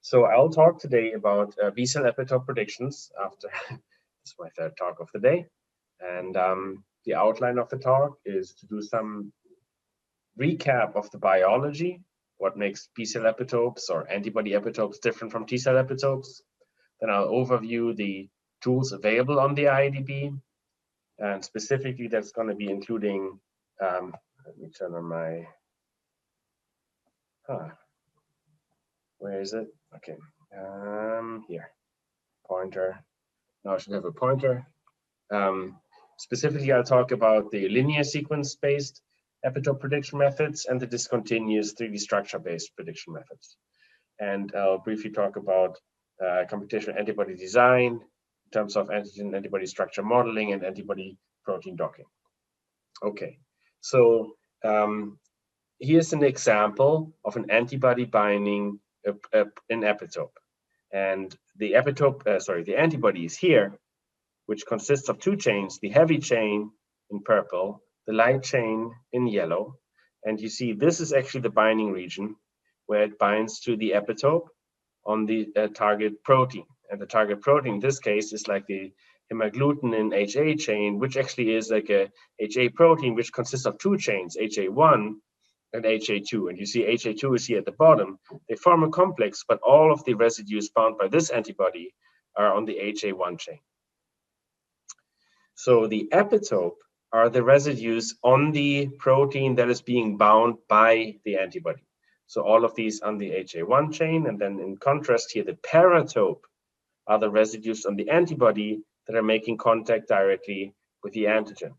So I'll talk today about B-cell epitope predictions after this is my third talk of the day. And the outline of the talk is to do some recap of the biology, what makes B-cell epitopes or antibody epitopes different from T-cell epitopes. Then I'll overview the tools available on the IEDB. And specifically, that's going to be including, let me turn on my, where is it? Okay, here, pointer. Now I should have a pointer. Specifically, I'll talk about the linear sequence-based epitope prediction methods and the discontinuous 3D structure-based prediction methods. And I'll briefly talk about computational antibody design in terms of antigen-antibody structure modeling and antibody protein docking. Okay, so here's an example of an antibody binding an epitope. And the epitope, the antibody is here, which consists of two chains, the heavy chain in purple, the light chain in yellow. And you see this is actually the binding region where it binds to the epitope on the target protein. And the target protein in this case is like the hemagglutinin HA chain, which actually is like a HA protein, which consists of two chains, HA1 and HA2. And you see HA2 is here at the bottom. They form a complex, but all of the residues bound by this antibody are on the HA1 chain. So the epitope are the residues on the protein that is being bound by the antibody. So all of these on the HA1 chain, and then in contrast here, the paratope are the residues on the antibody that are making contact directly with the antigen.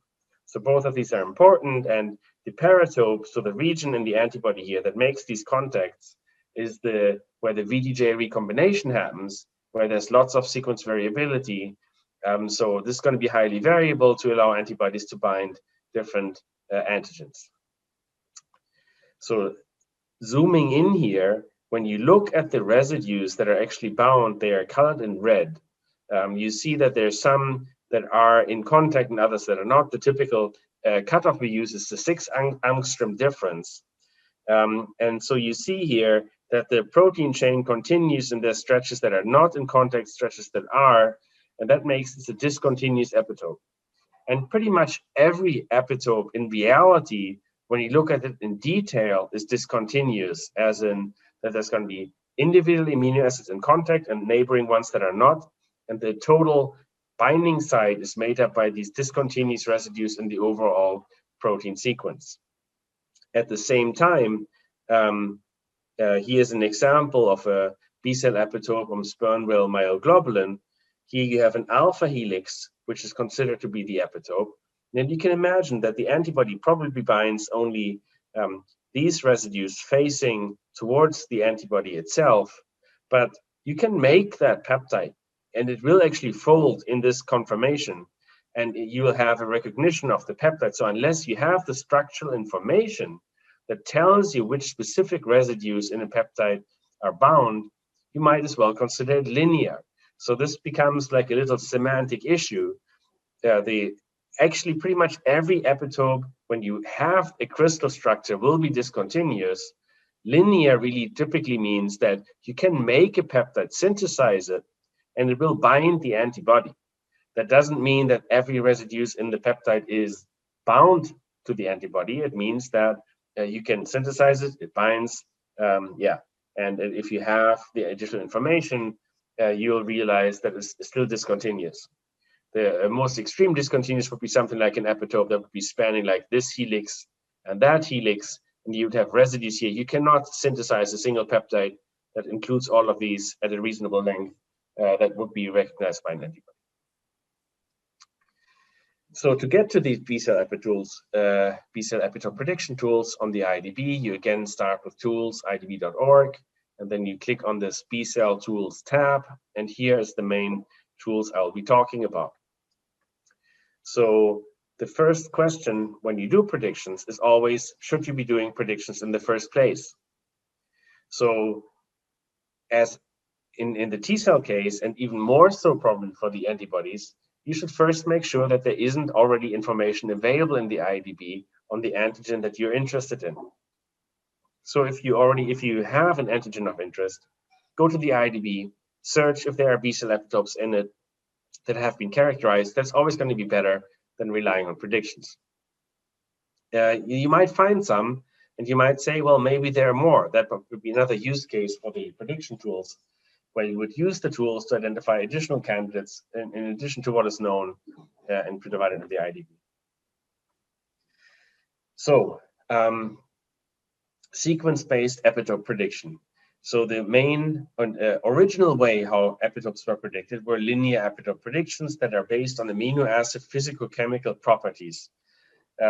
So both of these are important, and the paratope, so the region in the antibody here that makes these contacts, is where the VDJ recombination happens, where there's lots of sequence variability. So this is going to be highly variable to allow antibodies to bind different antigens. So zooming in here, when you look at the residues that are actually bound, they are colored in red. You see that there's some that are in contact and others that are not. The typical cutoff we use is the 6 angstrom difference. And so you see here that the protein chain continues and there's stretches that are not in contact, stretches that are, and that makes it a discontinuous epitope. And pretty much every epitope in reality, when you look at it in detail, is discontinuous, as in that there's going to be individual amino acids in contact and neighboring ones that are not. And the total binding site is made up by these discontinuous residues in the overall protein sequence. At the same time, here's an example of a B-cell epitope on sperm-whale myoglobulin. Here you have an alpha helix, which is considered to be the epitope. And you can imagine that the antibody probably binds only these residues facing towards the antibody itself, but you can make that peptide and it will actually fold in this conformation and you will have a recognition of the peptide. So unless you have the structural information that tells you which specific residues in a peptide are bound, you might as well consider it linear. So this becomes like a little semantic issue. Actually, pretty much every epitope, when you have a crystal structure, will be discontinuous. Linear really typically means that you can make a peptide, synthesize it, and it will bind the antibody. That doesn't mean that every residue in the peptide is bound to the antibody. It means that you can synthesize it, it binds, and if you have the additional information, you'll realize that it's still discontinuous. The most extreme discontinuous would be something like an epitope that would be spanning like this helix and that helix, and you would have residues here. You cannot synthesize a single peptide that includes all of these at a reasonable length that would be recognized by an antibody. So to get to these B-cell epitope prediction tools on the IEDB, you again start with tools, IEDB.org, and then you click on this B-cell tools tab, and here is the main tools I'll be talking about. So the first question when you do predictions is always, should you be doing predictions in the first place? So as in the T-cell case, and even more so probably for the antibodies, you should first make sure that there isn't already information available in the IEDB on the antigen that you're interested in. So if you have an antigen of interest, go to the IEDB, search if there are B-cell epitopes in it that have been characterized. That's always going to be better than relying on predictions. You might find some, and you might say, well, maybe there are more. That would be another use case for the prediction tools, where you would use the tools to identify additional candidates in addition to what is known and provided in the IEDB. So, sequence-based epitope prediction. So the main original way how epitopes were predicted were linear epitope predictions that are based on amino acid physicochemical properties.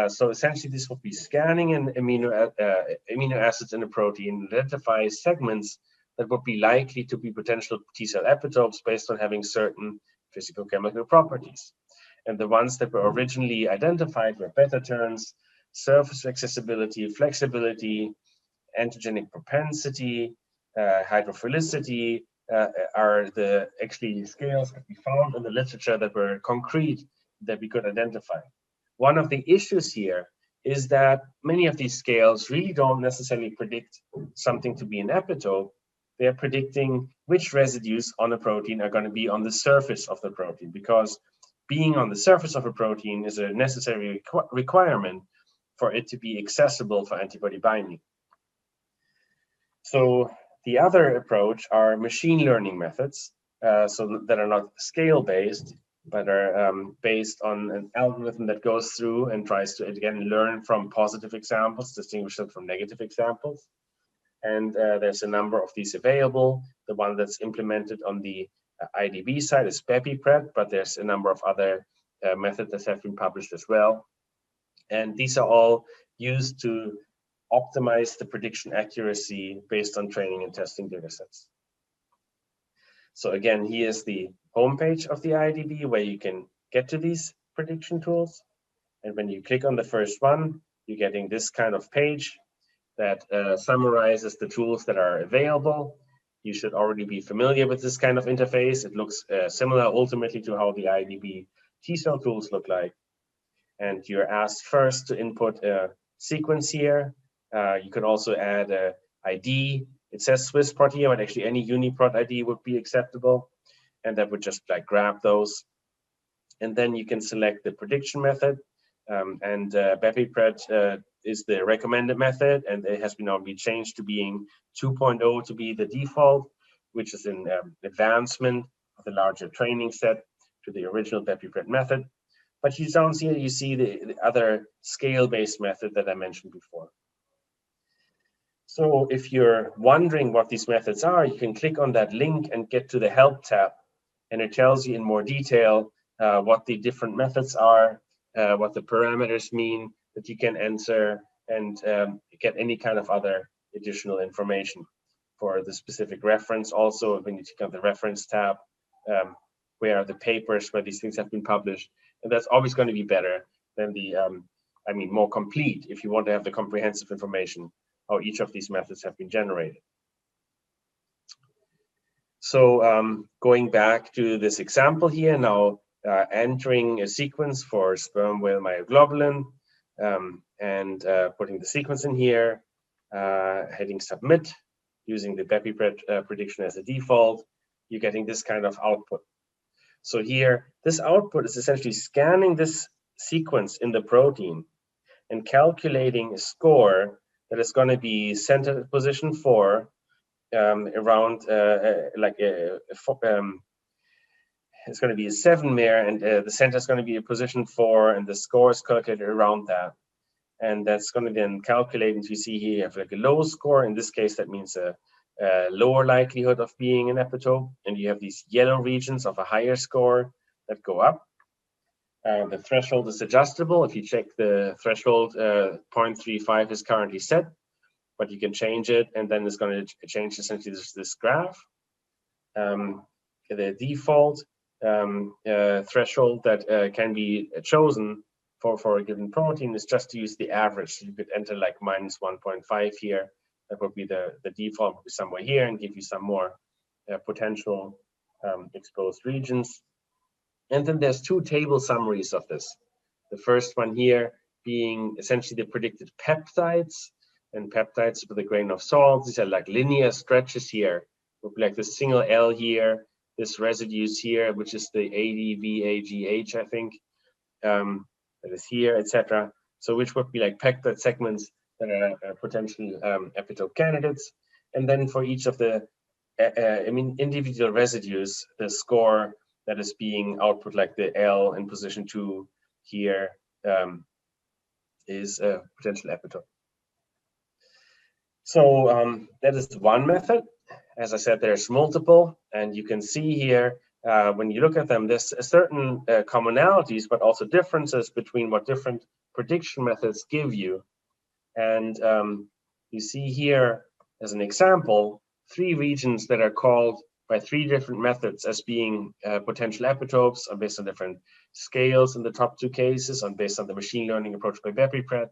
So essentially, this would be scanning an amino acids in a protein, identify segments that would be likely to be potential T-cell epitopes based on having certain physicochemical properties. And the ones that were originally identified were beta turns, surface accessibility, flexibility, antigenic propensity, hydrophilicity, are the actually scales that we found in the literature that were concrete that we could identify. One of the issues here is that many of these scales really don't necessarily predict something to be an epitope. They're predicting which residues on a protein are going to be on the surface of the protein, because being on the surface of a protein is a necessary requirement for it to be accessible for antibody binding. So the other approach are machine learning methods, so that are not scale-based, but are based on an algorithm that goes through and tries to, again, learn from positive examples, distinguish them from negative examples. And there's a number of these available. The one that's implemented on the IEDB side is BepiPret, but there's a number of other methods that have been published as well. And these are all used to optimize the prediction accuracy based on training and testing datasets. So again, here's the homepage of the IEDB where you can get to these prediction tools. And when you click on the first one, you're getting this kind of page that summarizes the tools that are available. You should already be familiar with this kind of interface. It looks similar ultimately to how the IEDB T-cell tools look like. And you're asked first to input a sequence here. You could also add a ID. It says Swiss prot here, but actually any UniProt ID would be acceptable. And that would just like grab those. And then you can select the prediction method. BepiPret is the recommended method, and it has now been changed to being 2.0 to be the default, which is an advancement of the larger training set to the original BepiPret method. But you down here, you see the other scale-based method that I mentioned before. So if you're wondering what these methods are, you can click on that link and get to the Help tab, and it tells you in more detail what the different methods are, what the parameters mean that you can enter, and get any kind of other additional information for the specific reference. Also, when you click on the reference tab, where are the papers where these things have been published, and that's always going to be better than the, more complete if you want to have the comprehensive information how each of these methods have been generated. So going back to this example here now, entering a sequence for sperm whale myoglobulin and putting the sequence in here, hitting submit, using the BepiPret prediction as a default, you're getting this kind of output. So here, this output is essentially scanning this sequence in the protein and calculating a score that is going to be center position 4 around it's going to be a 7-mer, and the center is going to be a position 4, and the score is calculated around that. And that's going to then calculate, and you see here you have like a low score. In this case, that means a lower likelihood of being an epitope, and you have these yellow regions of a higher score that go up. The threshold is adjustable. If you check the threshold, 0.35 is currently set, but you can change it, and then it's going to change essentially this graph. The default threshold that can be chosen for a given protein is just to use the average. So you could enter like -1.5 here. That would be the default, would be somewhere here, and give you some more potential exposed regions. And then there's 2 table summaries of this. The first one here being essentially the predicted peptides, and peptides with a grain of salt. These are like linear stretches here would be like the single L here, this residues here, which is the ADVAGH, I think, that is here, etc. So which would be like peptide segments that are potential epitope candidates. And then for each of the individual residues, the score that is being output, like the L in position 2 here, is a potential epitope. So that is one method. As I said, there's multiple, and you can see here when you look at them, there's certain commonalities, but also differences between what different prediction methods give you. And you see here, as an example, 3 regions that are called by 3 different methods as being potential epitopes, are based on different scales in the top 2 cases, and based on the machine learning approach by Bjoern.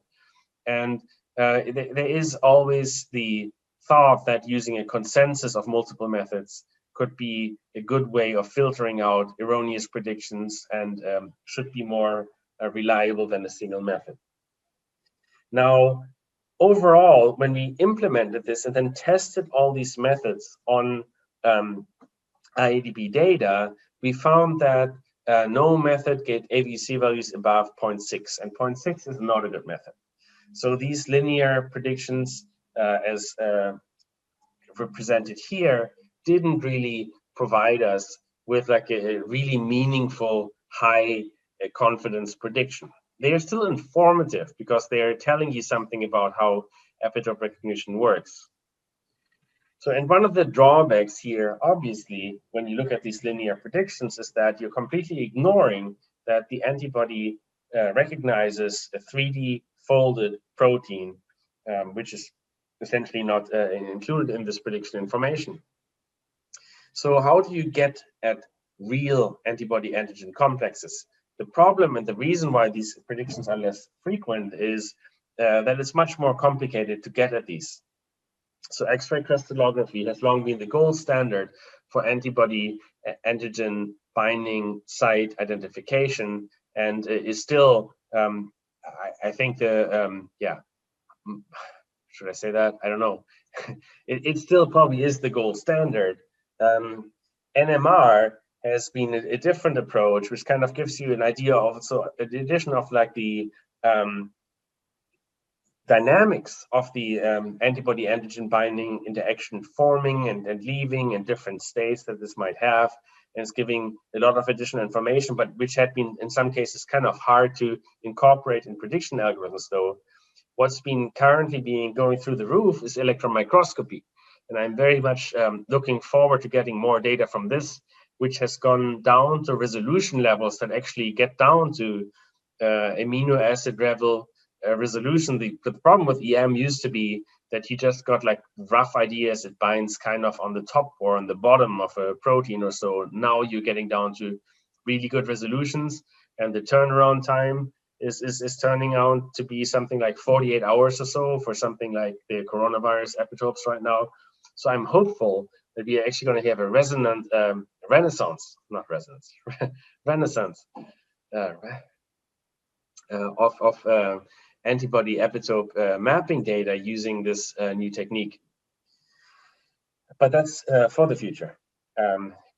And there is always the thought that using a consensus of multiple methods could be a good way of filtering out erroneous predictions, and should be more reliable than a single method. Now, overall, when we implemented this and then tested all these methods on IEDB data, we found that no method get AVC values above 0.6, and 0.6 is not a good method. So these linear predictions, as represented here, didn't really provide us with like a really meaningful high confidence prediction. They are still informative because they are telling you something about how epitope recognition works. So, and one of the drawbacks here, obviously, when you look at these linear predictions, is that you're completely ignoring that the antibody recognizes a 3D folded protein, which is essentially not included in this prediction information. So how do you get at real antibody antigen complexes? The problem and the reason why these predictions are less frequent is that it's much more complicated to get at these. So X-ray crystallography has long been the gold standard for antibody antigen binding site identification, and is still, I think the, should I say that? I don't know. It still probably is the gold standard. NMR has been a different approach, which kind of gives you an idea of, so the addition of like the dynamics of the antibody antigen binding interaction forming and leaving in different states that this might have, and it's giving a lot of additional information, but which had been in some cases kind of hard to incorporate in prediction algorithms. Though what's been currently going through the roof is electron microscopy, and I'm very much looking forward to getting more data from this, which has gone down to resolution levels that actually get down to amino acid level resolution. The problem with EM used to be that you just got like rough ideas, it binds kind of on the top or on the bottom of a protein or so. Now you're getting down to really good resolutions, and the turnaround time is turning out to be something like 48 hours or so for something like the coronavirus epitopes right now. So I'm hopeful that we are actually going to have a resonant renaissance, not resonance, renaissance of antibody epitope mapping data using this new technique. But that's for the future.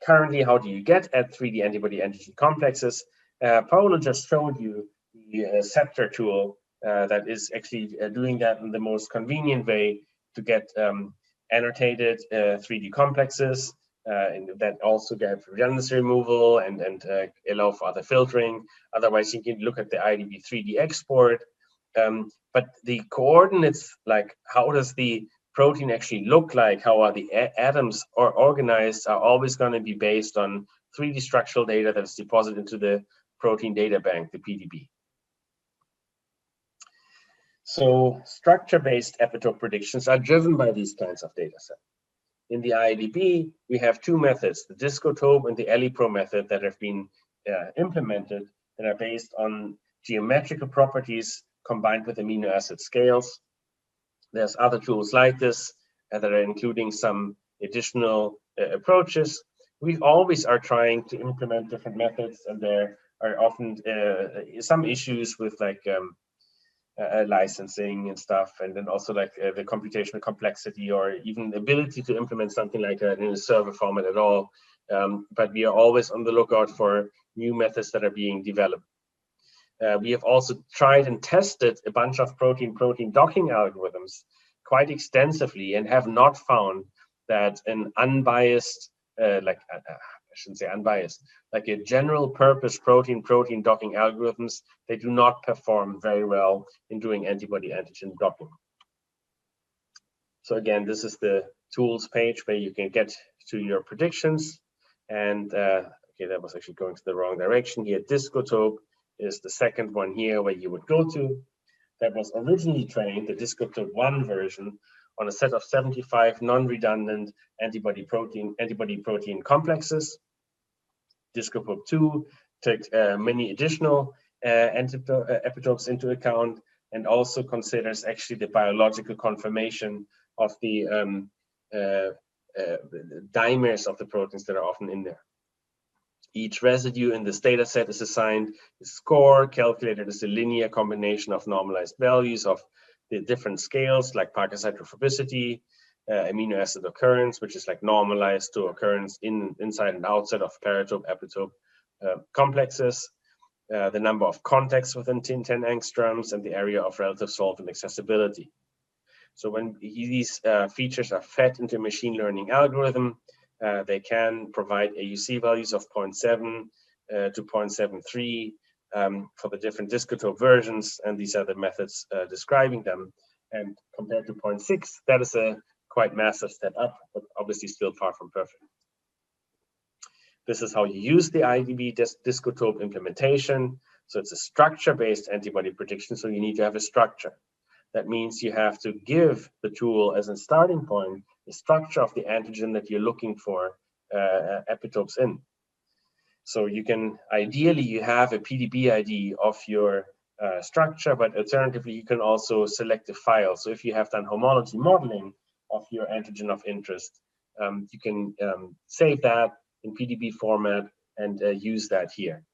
Currently, how do you get at 3D antibody antigen complexes? Paolo just showed you the Scepter tool that is actually doing that in the most convenient way to get annotated 3D complexes, and that also get redundancy removal and allow for other filtering. Otherwise, you can look at the IEDB 3D export. But the coordinates, like how does the protein actually look like, how are the atoms or organized, are always going to be based on 3D structural data that is deposited into the protein data bank, the PDB. So structure-based epitope predictions are driven by these kinds of data sets. In the IEDB, we have 2 methods, the DiscoTope and the Ellipro method, that have been implemented, that are based on geometrical properties combined with amino acid scales. There's other tools like this that are including some additional approaches. We always are trying to implement different methods, and there are often some issues with like licensing and stuff, and then also like the computational complexity or even the ability to implement something like that in a server format at all. But we are always on the lookout for new methods that are being developed. We have also tried and tested a bunch of protein-protein docking algorithms quite extensively and have not found that an unbiased, I shouldn't say unbiased, like a general purpose protein-protein docking algorithms, they do not perform very well in doing antibody-antigen docking. So again, this is the tools page where you can get to your predictions. And okay, that was actually going to the wrong direction here. DiscoTope is the second one here where you would go to. That was originally trained, the DiscoTope 1 version, on a set of 75 non-redundant antibody-protein complexes. DiscoTope 2 took many additional epitopes into account and also considers actually the biological conformation of the dimers of the proteins that are often in there. Each residue in this data set is assigned a score calculated as a linear combination of normalized values of the different scales like Parker's hydrophobicity, amino acid occurrence, which is like normalized to occurrence inside and outside of paratope, epitope complexes, the number of contacts within 10 angstroms, and the area of relative solvent accessibility. So when these features are fed into a machine learning algorithm, they can provide AUC values of 0.7 to 0.73 for the different DiscoTope versions, and these are the methods describing them. And compared to 0.6, that is a quite massive step up, but obviously still far from perfect. This is how you use the IEDB DiscoTope implementation. So it's a structure-based antibody prediction, so you need to have a structure. That means you have to give the tool as a starting point the structure of the antigen that you're looking for epitopes in. So you can, ideally, you have a PDB ID of your structure, but alternatively, you can also select a file. So if you have done homology modeling of your antigen of interest, you can save that in PDB format and use that here.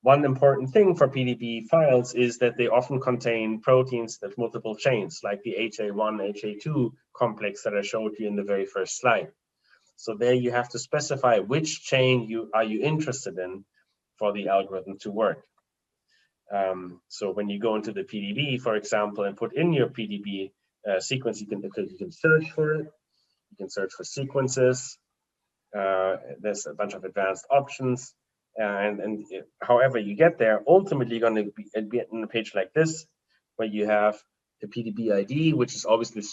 One important thing for PDB files is that they often contain proteins that multiple chains, like the HA1, HA2 complex that I showed you in the very first slide. So there you have to specify which chain you are interested in for the algorithm to work. So when you go into the PDB, for example, and put in your PDB sequence, you can search for it. You can search for sequences. There's a bunch of advanced options. And however you get there, ultimately you're going to be on a page like this, where you have the PDB ID, which is obviously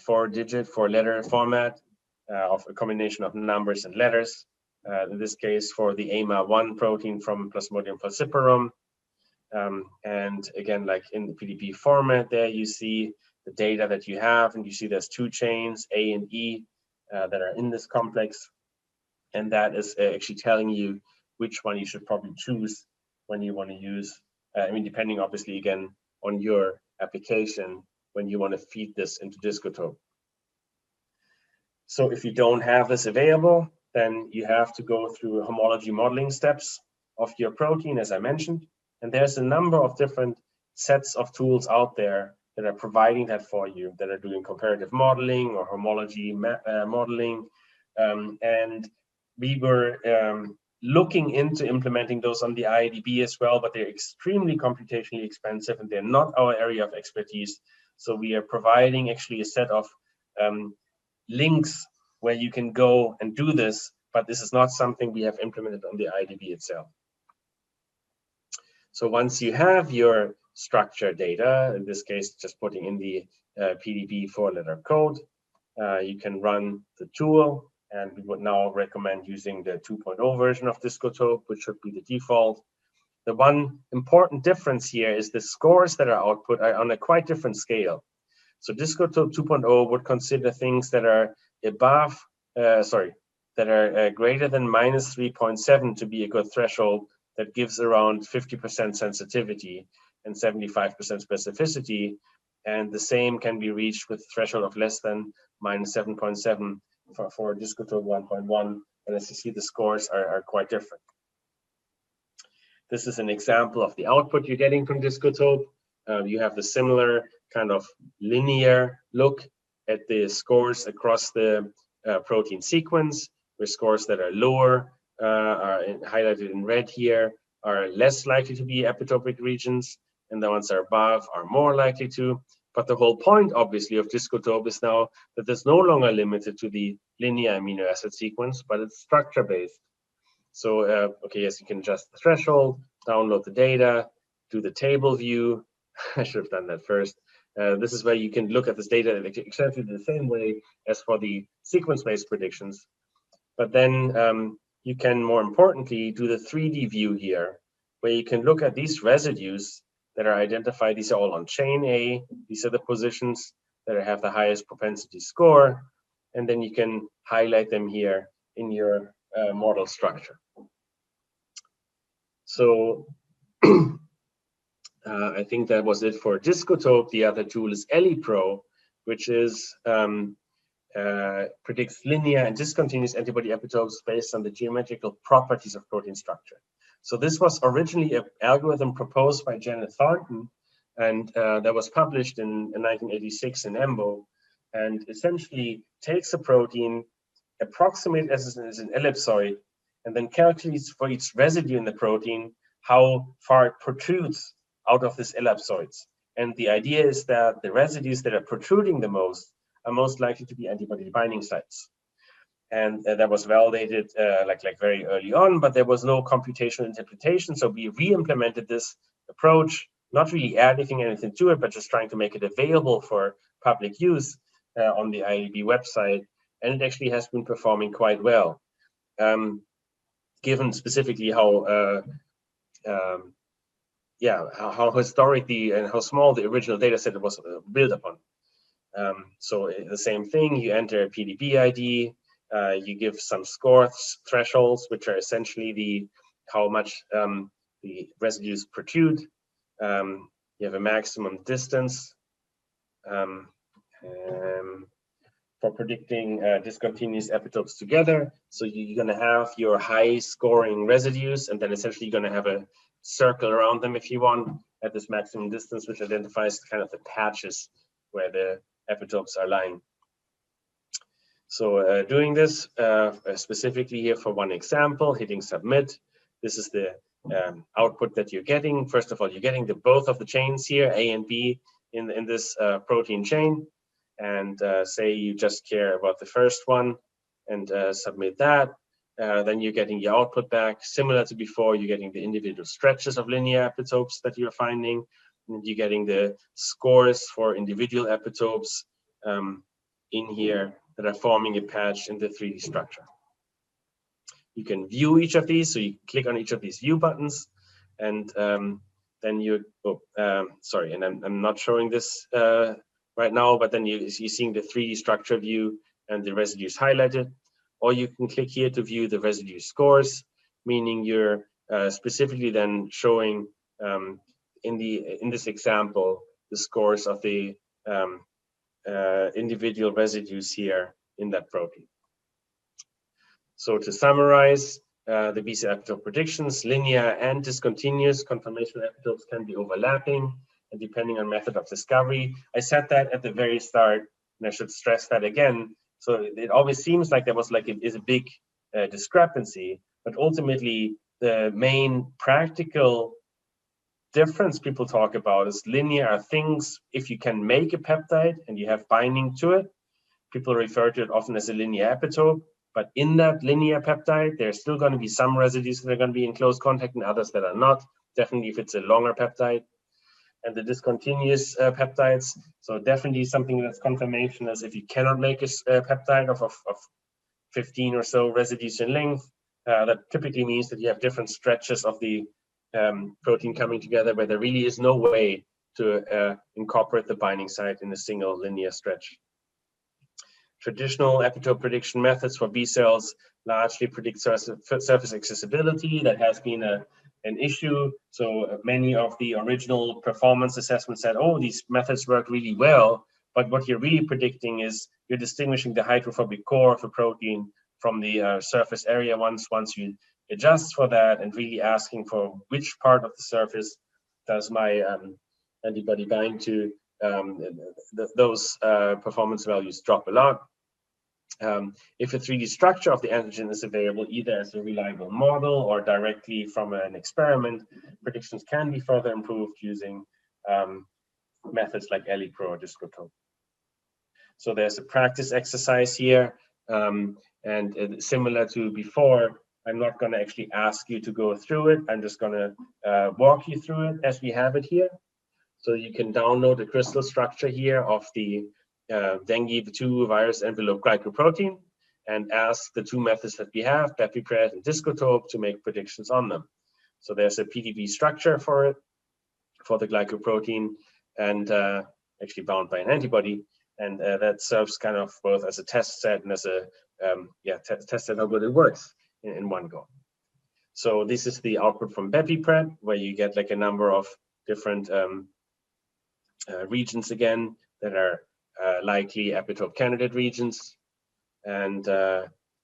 four-digit, four-letter format of a combination of numbers and letters. In this case, for the AMA1 protein from Plasmodium falciparum. And again, like in the PDB format there, you see the data that you have, and you see there's two chains, A and E, that are in this complex. And that is actually telling you which one you should probably choose when you want to use, depending obviously again on your application, when you want to feed this into DiscoTope. So if you don't have this available, then you have to go through homology modeling steps of your protein, as I mentioned. And there's a number of different sets of tools out there that are providing that for you, that are doing comparative modeling or homology modeling. And we were looking into implementing those on the IEDB as well, but they're extremely computationally expensive and they're not our area of expertise. So we are providing actually a set of links where you can go and do this, but this is not something we have implemented on the IEDB itself. So once you have your structure data, in this case, just putting in the PDB four-letter code, you can run the tool, and we would now recommend using the 2.0 version of DiscoTope, which should be the default. The one important difference here is the scores that are output are on a quite different scale. So DiscoTope 2.0 would consider things that are above, greater than minus 3.7 to be a good threshold that gives around 50% sensitivity and 75% specificity. And the same can be reached with a threshold of less than minus 7.7 for DiscoTope 1.1. And as you see, the scores are quite different. This is an example of the output you're getting from DiscoTope. You have the similar kind of linear look at the scores across the protein sequence, where scores that are lower are highlighted in red here, are less likely to be epitopic regions, and the ones that are above are more likely to. But the whole point, obviously, of DiscoTope is now that it's no longer limited to the linear amino acid sequence, but it's structure-based. So, okay, yes, you can adjust the threshold, download the data, do the table view. I should have done that first. This is where you can look at this data exactly the same way as for the sequence-based predictions. But then you can, more importantly, do the 3D view here, where you can look at these residues that are identified. These are all on chain A. These are the positions that have the highest propensity score. And then you can highlight them here in your model structure. So I think that was it for DiscoTope. The other tool is Ellipro, which is predicts linear and discontinuous antibody epitopes based on the geometrical properties of protein structure. So this was originally an algorithm proposed by Janet Thornton, and that was published in 1986 in EMBO, and essentially takes a protein, approximates as an ellipsoid, and then calculates for each residue in the protein how far it protrudes out of this ellipsoids. And the idea is that the residues that are protruding the most are most likely to be antibody binding sites. And that was validated like very early on, but there was no computational interpretation. So we re-implemented this approach, not really adding anything to it, but just trying to make it available for public use on the IEDB website. And it actually has been performing quite well, given specifically how how historically and how small the original data set was built upon. So the same thing, you enter a PDB ID, you give some score thresholds, which are essentially how much the residues protrude. You have a maximum distance for predicting discontinuous epitopes together. So you're going to have your high scoring residues, and then essentially you're going to have a circle around them if you want at this maximum distance, which identifies kind of the patches where the epitopes are lying. So doing this specifically here for one example, hitting submit. This is the output that you're getting. First of all, you're getting both of the chains here, A and B, in this protein chain. And say you just care about the first one and submit that. Then you're getting your output back. Similar to before, you're getting the individual stretches of linear epitopes that you're finding. And you're getting the scores for individual epitopes in here that are forming a patch in the 3D structure. You can view each of these. So you click on each of these view buttons, and then you, sorry, and I'm not showing this right now, but then you're seeing the 3D structure view and the residues highlighted. Or you can click here to view the residue scores, meaning you're specifically then showing in this example the scores of the individual residues here in that protein. So to summarize, the B-cell epitope predictions, linear and discontinuous conformational epitopes can be overlapping, and depending on method of discovery. I said that at the very start, and I should stress that again. So it always seems like there was is a big discrepancy, but ultimately the main practical difference people talk about is linear are things, if you can make a peptide and you have binding to it, people refer to it often as a linear epitope, but in that linear peptide, there's still going to be some residues that are going to be in close contact and others that are not, definitely if it's a longer peptide. And the discontinuous peptides, so definitely something that's confirmation is if you cannot make a peptide of 15 or so residues in length, that typically means that you have different stretches of the protein coming together where there really is no way to incorporate the binding site in a single linear stretch. Traditional epitope prediction methods for B cells largely predict surface accessibility. That has been an issue. So many of the original performance assessments said, oh, these methods work really well, but what you're really predicting is you're distinguishing the hydrophobic core of a protein from the surface area once you adjust for that and really asking for which part of the surface does my antibody bind to, those performance values drop a lot. If a 3D structure of the antigen is available, either as a reliable model or directly from an experiment, predictions can be further improved using methods like Ellipro or DiscoTope. So there's a practice exercise here, and similar to before, I'm not going to actually ask you to go through it. I'm just going to walk you through it as we have it here. So you can download the crystal structure here of the dengue 2 virus envelope glycoprotein and ask the two methods that we have, BepiPred and DiscoTope, to make predictions on them. So there's a PDB structure for it, for the glycoprotein, and actually bound by an antibody. And that serves kind of both as a test set and as a test set how good it works in one go. So this is the output from BepiPred, where you get like a number of different regions again that are likely epitope candidate regions. And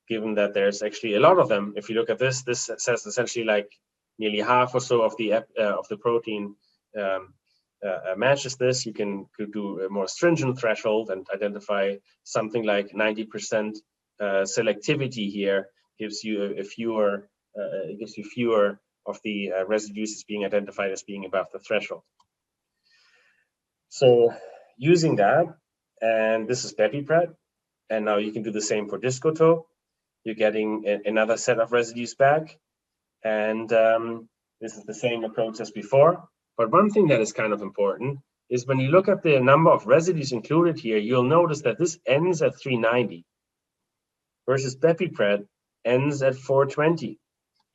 given that there's actually a lot of them, if you look at this, this says essentially like nearly half or so of the protein matches this. You can do a more stringent threshold and identify something like 90% selectivity here. Gives you fewer of the residues as being identified as being above the threshold. So using that, and this is BepiPred, and now you can do the same for DiscoTope. You're getting another set of residues back, and this is the same approach as before. But one thing that is kind of important is when you look at the number of residues included here, you'll notice that this ends at 390, versus BepiPred ends at 420,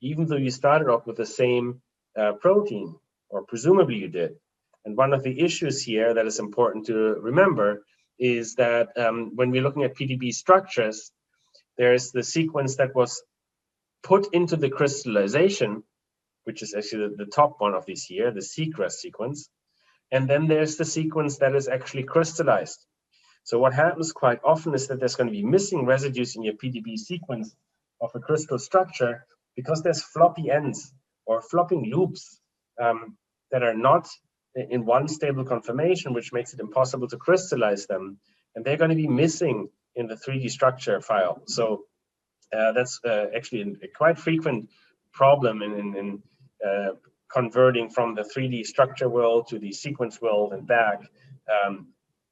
even though you started off with the same protein, or presumably you did. And one of the issues here that is important to remember is that when we're looking at PDB structures, there's the sequence that was put into the crystallization, which is actually the top one of these here, the sequence sequence. And then there's the sequence that is actually crystallized. So what happens quite often is that there's going to be missing residues in your PDB sequence of a crystal structure because there's floppy ends or flopping loops that are not in one stable conformation, which makes it impossible to crystallize them. And they're going to be missing in the 3D structure file. So that's actually a quite frequent problem in converting from the 3D structure world to the sequence world and back,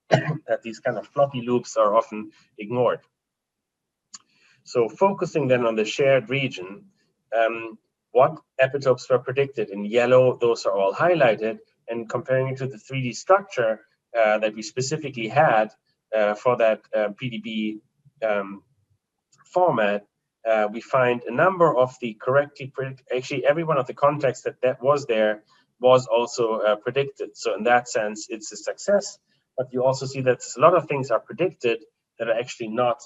that these kind of floppy loops are often ignored. So focusing then on the shared region, what epitopes were predicted in yellow, those are all highlighted, and comparing it to the 3D structure that we specifically had for that PDB format, we find a number of the correctly predicted, actually every one of the contexts that was there was also predicted. So in that sense, it's a success, but you also see that a lot of things are predicted that are actually not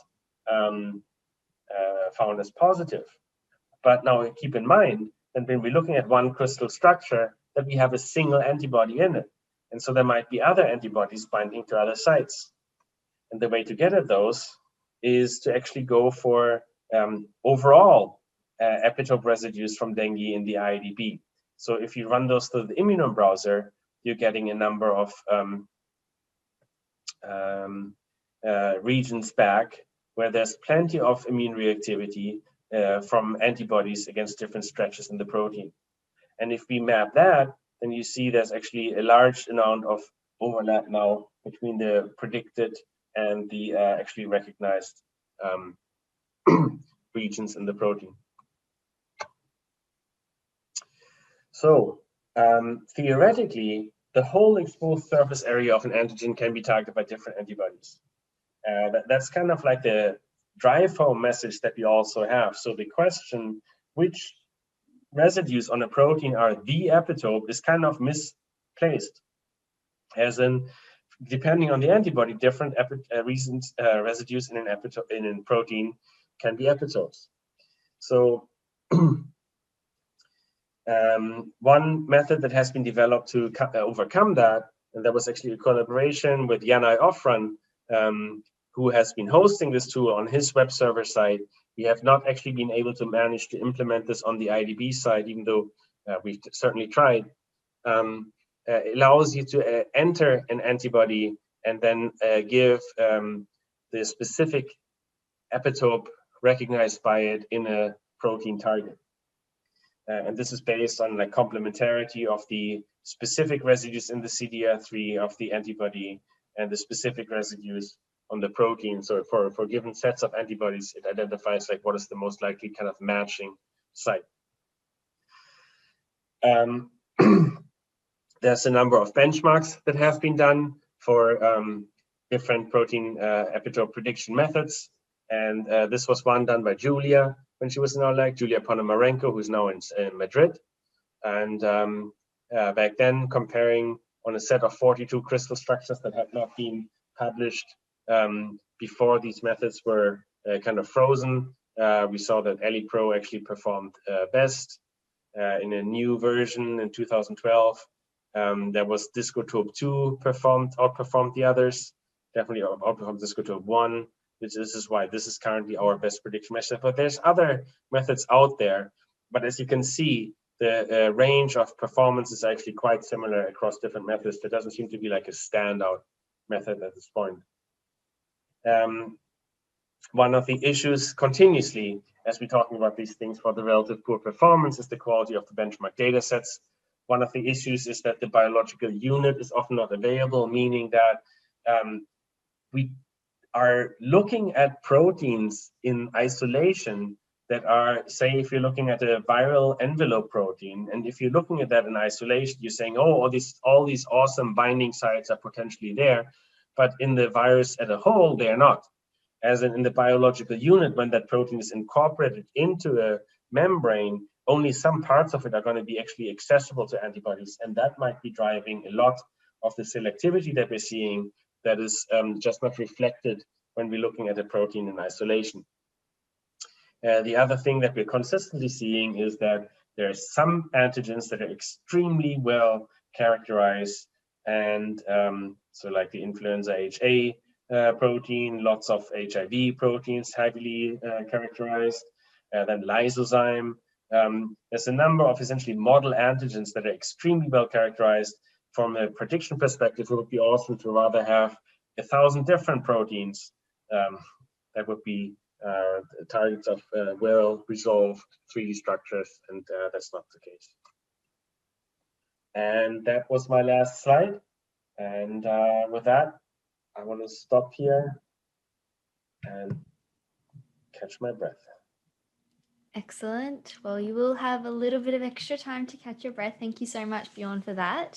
found as positive. But now keep in mind that when we're looking at one crystal structure, that we have a single antibody in it. And so there might be other antibodies binding to other sites. And the way to get at those is to actually go for overall epitope residues from dengue in the IEDB. So if you run those through the immunome browser, you're getting a number of regions back where there's plenty of immune reactivity from antibodies against different stretches in the protein. And if we map that, then you see there's actually a large amount of overlap now between the predicted and the actually recognized regions in the protein. So theoretically, the whole exposed surface area of an antigen can be targeted by different antibodies. That's kind of like the drive home message that we also have. So the question, which residues on a protein are the epitope, is kind of misplaced. As in, depending on the antibody, different residues in an epitope in a protein can be epitopes. So one method that has been developed to overcome that, and that was actually a collaboration with Janai Ofran who has been hosting this tool on his web server side. We have not actually been able to manage to implement this on the IEDB side, even though we've certainly tried. Allows you to enter an antibody and then give the specific epitope recognized by it in a protein target. And this is based on like complementarity of the specific residues in the CDR3 of the antibody and the specific residues on the protein. So for given sets of antibodies, it identifies like what is the most likely kind of matching site. There's a number of benchmarks that have been done for different protein epitope prediction methods. And this was one done by Julia when she was in our lab, Julia Ponomarenko, who's now in Madrid. And back then, comparing on a set of 42 crystal structures that had not been published before these methods were kind of frozen, we saw that Ellipro actually performed best. In a new version in 2012, there was DiscoTope 2 outperformed the others, definitely outperformed DiscoTope 1. This is why this is currently our best prediction method. But there's other methods out there. But as you can see, the range of performance is actually quite similar across different methods. There doesn't seem to be like a standout method at this point. One of the issues continuously, as we're talking about these things for the relative poor performance, is the quality of the benchmark data sets. One of the issues is that the biological unit is often not available, meaning that we are looking at proteins in isolation that are, say, if you're looking at a viral envelope protein, and if you're looking at that in isolation, you're saying, oh, all these awesome binding sites are potentially there, but in the virus as a whole, they are not. As in the biological unit, when that protein is incorporated into a membrane, only some parts of it are going to be actually accessible to antibodies, and that might be driving a lot of the selectivity that we're seeing that is just not reflected when we're looking at a protein in isolation. The other thing that we're consistently seeing is that there are some antigens that are extremely well characterized, and so like the influenza HA protein, lots of HIV proteins heavily characterized, then lysozyme. There's a number of essentially model antigens that are extremely well characterized. From a prediction perspective, it would be awesome to rather have 1,000 different proteins that would be targets of well-resolved 3D structures, and that's not the case. And that was my last slide. And with that, I want to stop here and catch my breath. Excellent. Well, you will have a little bit of extra time to catch your breath. Thank you so much, Bjoern, for that.